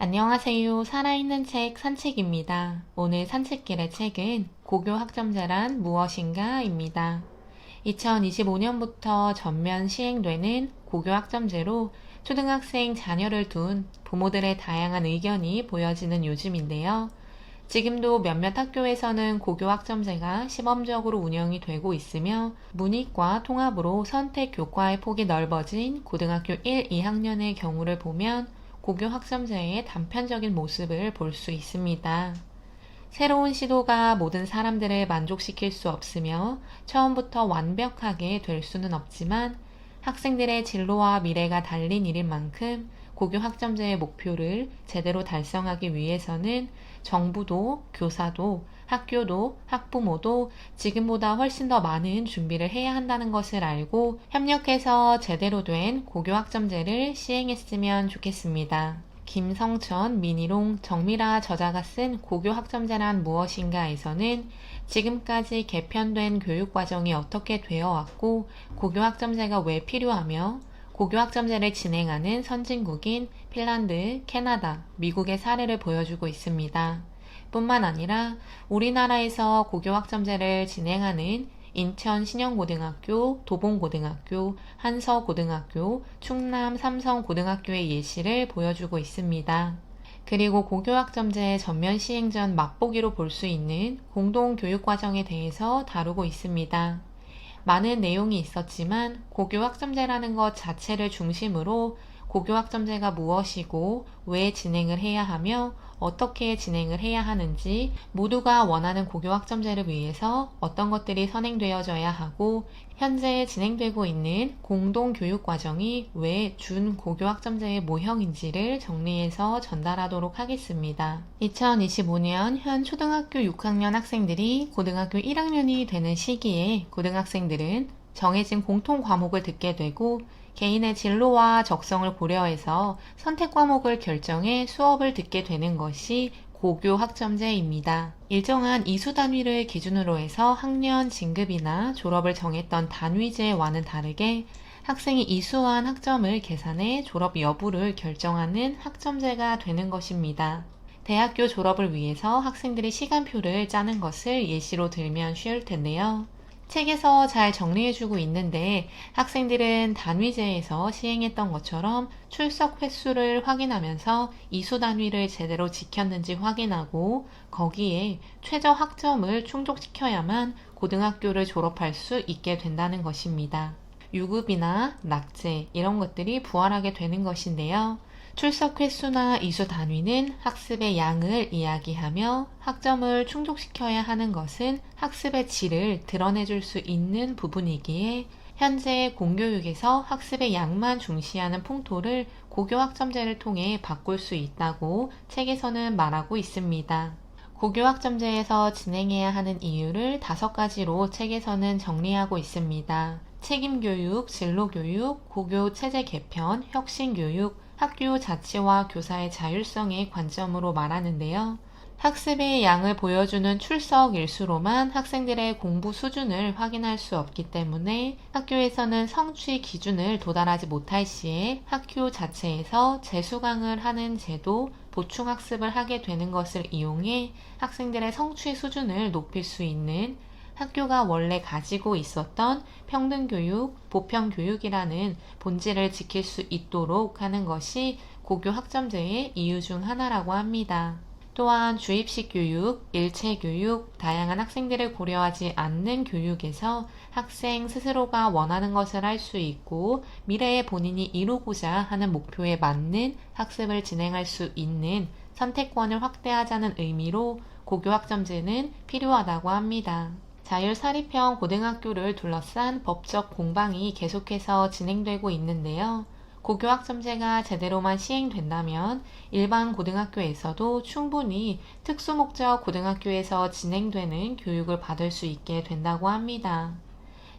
안녕하세요. 살아있는 책 산책입니다. 오늘 산책길의 책은 고교 학점제란 무엇인가?입니다. 2025년부터 전면 시행되는 고교 학점제로 초등학생 자녀를 둔 부모들의 다양한 의견이 보여지는 요즘인데요. 지금도 몇몇 학교에서는 고교 학점제가 시범적으로 운영이 되고 있으며 문이과 통합으로 선택 교과의 폭이 넓어진 고등학교 1, 2학년의 경우를 보면 고교 학점제의 단편적인 모습을 볼 수 있습니다. 새로운 시도가 모든 사람들을 만족시킬 수 없으며 처음부터 완벽하게 될 수는 없지만 학생들의 진로와 미래가 달린 일인 만큼 고교 학점제의 목표를 제대로 달성하기 위해서는 정부도, 교사도, 학교도, 학부모도 지금보다 훨씬 더 많은 준비를 해야 한다는 것을 알고 협력해서 제대로 된 고교 학점제를 시행했으면 좋겠습니다. 김성천, 민희롱, 정미라 저자가 쓴 고교 학점제란 무엇인가에서는 지금까지 개편된 교육과정이 어떻게 되어 왔고 고교 학점제가 왜 필요하며 고교 학점제를 진행하는 선진국인 핀란드, 캐나다, 미국의 사례를 보여주고 있습니다. 뿐만 아니라 우리나라에서 고교 학점제를 진행하는 인천 신영고등학교, 도봉고등학교, 한서고등학교, 충남 삼성고등학교의 예시를 보여주고 있습니다. 그리고 고교학점제 전면 시행 전 맛보기로 볼 수 있는 공동교육과정에 대해서 다루고 있습니다. 많은 내용이 있었지만 고교학점제라는 것 자체를 중심으로 고교학점제가 무엇이고 왜 진행을 해야 하며 어떻게 진행을 해야 하는지 모두가 원하는 고교학점제를 위해서 어떤 것들이 선행되어져야 하고 현재 진행되고 있는 공동교육과정이 왜 준고교학점제의 모형인지를 정리해서 전달하도록 하겠습니다. 2025년 현 초등학교 6학년 학생들이 고등학교 1학년이 되는 시기에 고등학생들은 정해진 공통 과목을 듣게 되고 개인의 진로와 적성을 고려해서 선택 과목을 결정해 수업을 듣게 되는 것이 고교 학점제입니다. 일정한 이수 단위를 기준으로 해서 학년 진급이나 졸업을 정했던 단위제와는 다르게 학생이 이수한 학점을 계산해 졸업 여부를 결정하는 학점제가 되는 것입니다. 대학교 졸업을 위해서 학생들이 시간표를 짜는 것을 예시로 들면 쉬울 텐데요. 책에서 잘 정리해주고 있는데 학생들은 단위제에서 시행했던 것처럼 출석 횟수를 확인하면서 이수 단위를 제대로 지켰는지 확인하고 거기에 최저 학점을 충족시켜야만 고등학교를 졸업할 수 있게 된다는 것입니다. 유급이나 낙제 이런 것들이 부활하게 되는 것인데요. 출석 횟수나 이수 단위는 학습의 양을 이야기하며 학점을 충족시켜야 하는 것은 학습의 질을 드러내줄 수 있는 부분이기에 현재 공교육에서 학습의 양만 중시하는 풍토를 고교 학점제를 통해 바꿀 수 있다고 책에서는 말하고 있습니다. 고교 학점제에서 진행해야 하는 이유를 5가지로 책에서는 정리하고 있습니다. 책임교육, 진로교육, 고교 체제 개편, 혁신교육, 학교 자치와 교사의 자율성의 관점으로 말하는데요. 학습의 양을 보여주는 출석 일수로만 학생들의 공부 수준을 확인할 수 없기 때문에 학교에서는 성취 기준을 도달하지 못할 시에 학교 자체에서 재수강을 하는 제도, 보충학습을 하게 되는 것을 이용해 학생들의 성취 수준을 높일 수 있는 학교가 원래 가지고 있었던 평등교육, 보편교육이라는 본질을 지킬 수 있도록 하는 것이 고교 학점제의 이유 중 하나라고 합니다. 또한 주입식 교육, 일체교육, 다양한 학생들을 고려하지 않는 교육에서 학생 스스로가 원하는 것을 할 수 있고 미래에 본인이 이루고자 하는 목표에 맞는 학습을 진행할 수 있는 선택권을 확대하자는 의미로 고교 학점제는 필요하다고 합니다. 자율사립형 고등학교를 둘러싼 법적 공방이 계속해서 진행되고 있는데요. 고교 학점제가 제대로만 시행된다면 일반 고등학교에서도 충분히 특수목적 고등학교에서 진행되는 교육을 받을 수 있게 된다고 합니다.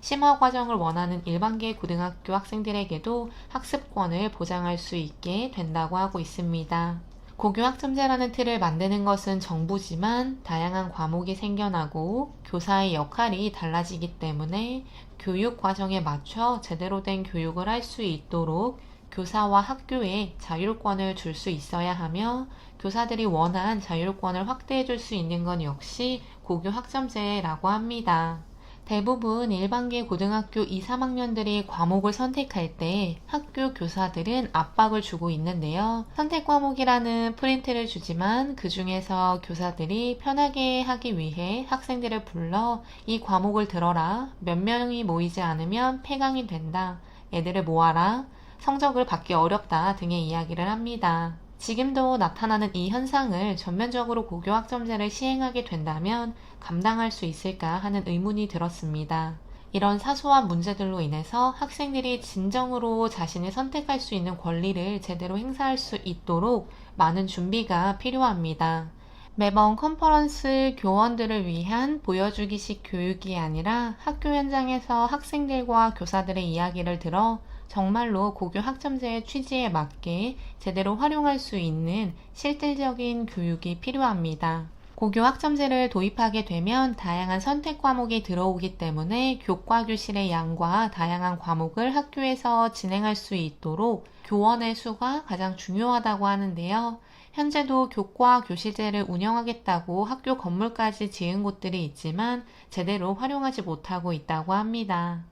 심화 과정을 원하는 일반계 고등학교 학생들에게도 학습권을 보장할 수 있게 된다고 하고 있습니다. 고교 학점제라는 틀을 만드는 것은 정부지만 다양한 과목이 생겨나고 교사의 역할이 달라지기 때문에 교육 과정에 맞춰 제대로 된 교육을 할 수 있도록 교사와 학교에 자율권을 줄 수 있어야 하며 교사들이 원한 자율권을 확대해 줄 수 있는 건 역시 고교 학점제라고 합니다. 대부분 일반계 고등학교 2, 3학년들이 과목을 선택할 때 학교 교사들은 압박을 주고 있는데요. 선택 과목이라는 프린트를 주지만 그 중에서 교사들이 편하게 하기 위해 학생들을 불러 이 과목을 들어라. 몇 명이 모이지 않으면 폐강이 된다. 애들을 모아라. 성적을 받기 어렵다 등의 이야기를 합니다. 지금도 나타나는 이 현상을 전면적으로 고교 학점제를 시행하게 된다면 감당할 수 있을까 하는 의문이 들었습니다. 이런 사소한 문제들로 인해서 학생들이 진정으로 자신이 선택할 수 있는 권리를 제대로 행사할 수 있도록 많은 준비가 필요합니다. 매번 컨퍼런스 교원들을 위한 보여주기식 교육이 아니라 학교 현장에서 학생들과 교사들의 이야기를 들어 정말로 고교 학점제의 취지에 맞게 제대로 활용할 수 있는 실질적인 교육이 필요합니다. 고교 학점제를 도입하게 되면 다양한 선택 과목이 들어오기 때문에 교과 교실의 양과 다양한 과목을 학교에서 진행할 수 있도록 교원의 수가 가장 중요하다고 하는데요. 현재도 교과 교실제를 운영하겠다고 학교 건물까지 지은 곳들이 있지만 제대로 활용하지 못하고 있다고 합니다.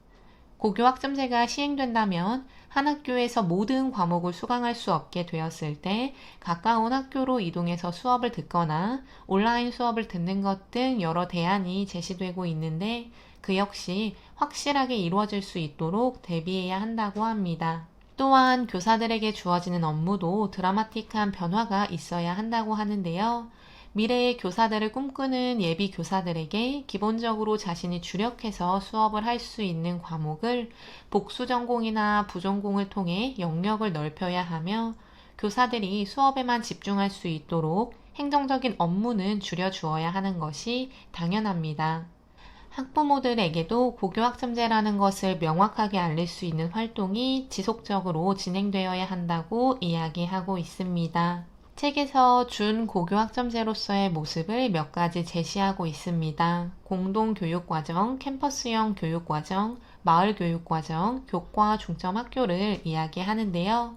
고교 학점제가 시행된다면 한 학교에서 모든 과목을 수강할 수 없게 되었을 때 가까운 학교로 이동해서 수업을 듣거나 온라인 수업을 듣는 것 등 여러 대안이 제시되고 있는데 그 역시 확실하게 이루어질 수 있도록 대비해야 한다고 합니다. 또한 교사들에게 주어지는 업무도 드라마틱한 변화가 있어야 한다고 하는데요. 미래의 교사들을 꿈꾸는 예비 교사들에게 기본적으로 자신이 주력해서 수업을 할 수 있는 과목을 복수 전공이나 부전공을 통해 영역을 넓혀야 하며 교사들이 수업에만 집중할 수 있도록 행정적인 업무는 줄여주어야 하는 것이 당연합니다. 학부모들에게도 고교 학점제라는 것을 명확하게 알릴 수 있는 활동이 지속적으로 진행되어야 한다고 이야기하고 있습니다. 책에서 준고교 학점제로서의 모습을 몇 가지 제시하고 있습니다. 공동교육과정, 캠퍼스형 교육과정, 마을교육과정, 교과 중점 학교를 이야기하는데요.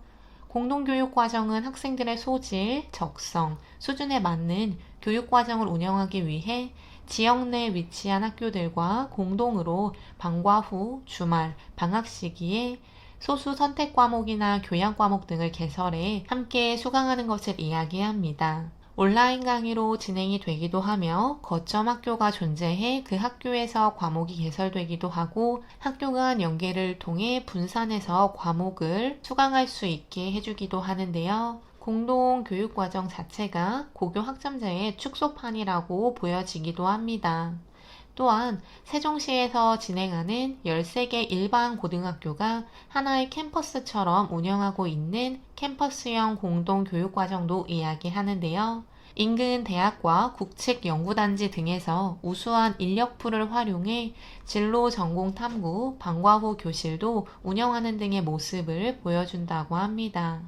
공동교육과정은 학생들의 소질, 적성, 수준에 맞는 교육과정을 운영하기 위해 지역 내 위치한 학교들과 공동으로 방과 후, 주말, 방학 시기에 소수 선택 과목이나 교양 과목 등을 개설해 함께 수강하는 것을 이야기합니다. 온라인 강의로 진행이 되기도 하며 거점 학교가 존재해 그 학교에서 과목이 개설되기도 하고 학교 간 연계를 통해 분산해서 과목을 수강할 수 있게 해주기도 하는데요. 공동교육과정 자체가 고교 학점제의 축소판이라고 보여지기도 합니다. 또한 세종시에서 진행하는 13개 일반 고등학교가 하나의 캠퍼스처럼 운영하고 있는 캠퍼스형 공동교육과정도 이야기하는데요. 인근 대학과 국책 연구단지 등에서 우수한 인력풀을 활용해 진로 전공 탐구, 방과 후 교실도 운영하는 등의 모습을 보여준다고 합니다.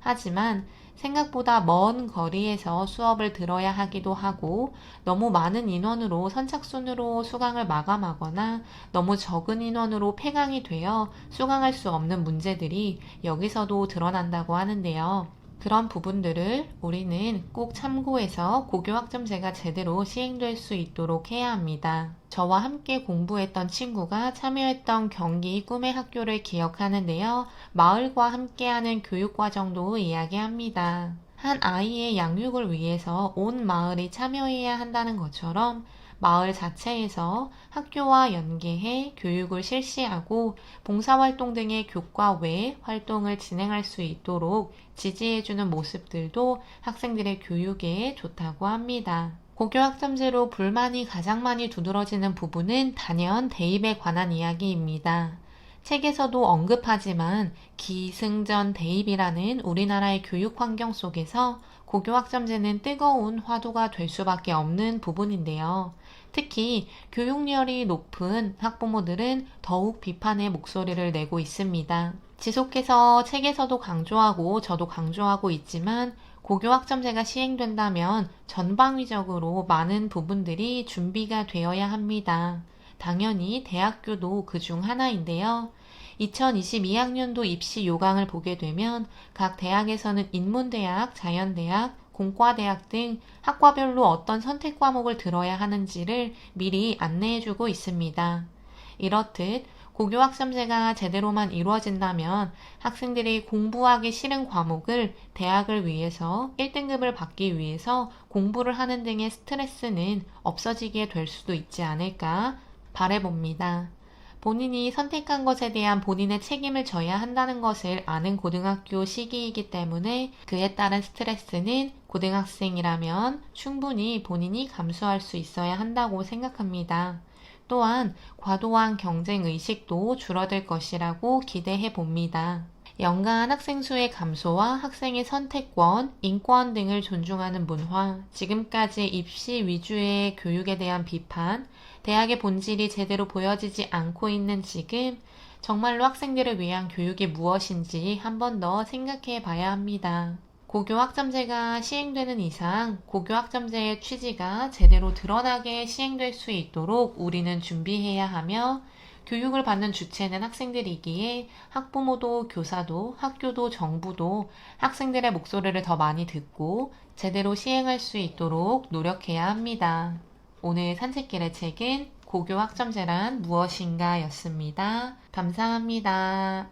하지만 생각보다 먼 거리에서 수업을 들어야 하기도 하고 너무 많은 인원으로 선착순으로 수강을 마감하거나 너무 적은 인원으로 폐강이 되어 수강할 수 없는 문제들이 여기서도 드러난다고 하는데요. 그런 부분들을 우리는 꼭 참고해서 고교 학점제가 제대로 시행될 수 있도록 해야 합니다. 저와 함께 공부했던 친구가 참여했던 경기 꿈의 학교를 기억하는데요. 마을과 함께하는 교육과정도 이야기합니다. 한 아이의 양육을 위해서 온 마을이 참여해야 한다는 것처럼 마을 자체에서 학교와 연계해 교육을 실시하고 봉사활동 등의 교과 외 활동을 진행할 수 있도록 지지해주는 모습들도 학생들의 교육에 좋다고 합니다. 고교 학점제로 불만이 가장 많이 두드러지는 부분은 단연 대입에 관한 이야기입니다. 책에서도 언급하지만 기승전 대입이라는 우리나라의 교육 환경 속에서 고교 학점제는 뜨거운 화두가 될 수밖에 없는 부분인데요. 특히 교육열이 높은 학부모들은 더욱 비판의 목소리를 내고 있습니다. 지속해서 책에서도 강조하고 저도 강조하고 있지만 고교 학점제가 시행된다면 전방위적으로 많은 부분들이 준비가 되어야 합니다. 당연히 대학교도 그중 하나인데요. 2022학년도 입시 요강을 보게 되면 각 대학에서는 인문대학, 자연대학, 공과대학 등 학과별로 어떤 선택 과목을 들어야 하는지를 미리 안내해주고 있습니다. 이렇듯 고교학점제가 제대로만 이루어진다면 학생들이 공부하기 싫은 과목을 대학을 위해서 1등급을 받기 위해서 공부를 하는 등의 스트레스는 없어지게 될 수도 있지 않을까 바라봅니다. 본인이 선택한 것에 대한 본인의 책임을 져야 한다는 것을 아는 고등학교 시기이기 때문에 그에 따른 스트레스는 고등학생이라면 충분히 본인이 감수할 수 있어야 한다고 생각합니다. 또한 과도한 경쟁 의식도 줄어들 것이라고 기대해 봅니다. 연간 학생 수의 감소와 학생의 선택권, 인권 등을 존중하는 문화, 지금까지 입시 위주의 교육에 대한 비판, 대학의 본질이 제대로 보여지지 않고 있는 지금, 정말로 학생들을 위한 교육이 무엇인지 한 번 더 생각해 봐야 합니다. 고교학점제가 시행되는 이상 고교학점제의 취지가 제대로 드러나게 시행될 수 있도록 우리는 준비해야 하며 교육을 받는 주체는 학생들이기에 학부모도 교사도 학교도 정부도 학생들의 목소리를 더 많이 듣고 제대로 시행할 수 있도록 노력해야 합니다. 오늘 산책길의 책은 고교학점제란 무엇인가 였습니다. 감사합니다.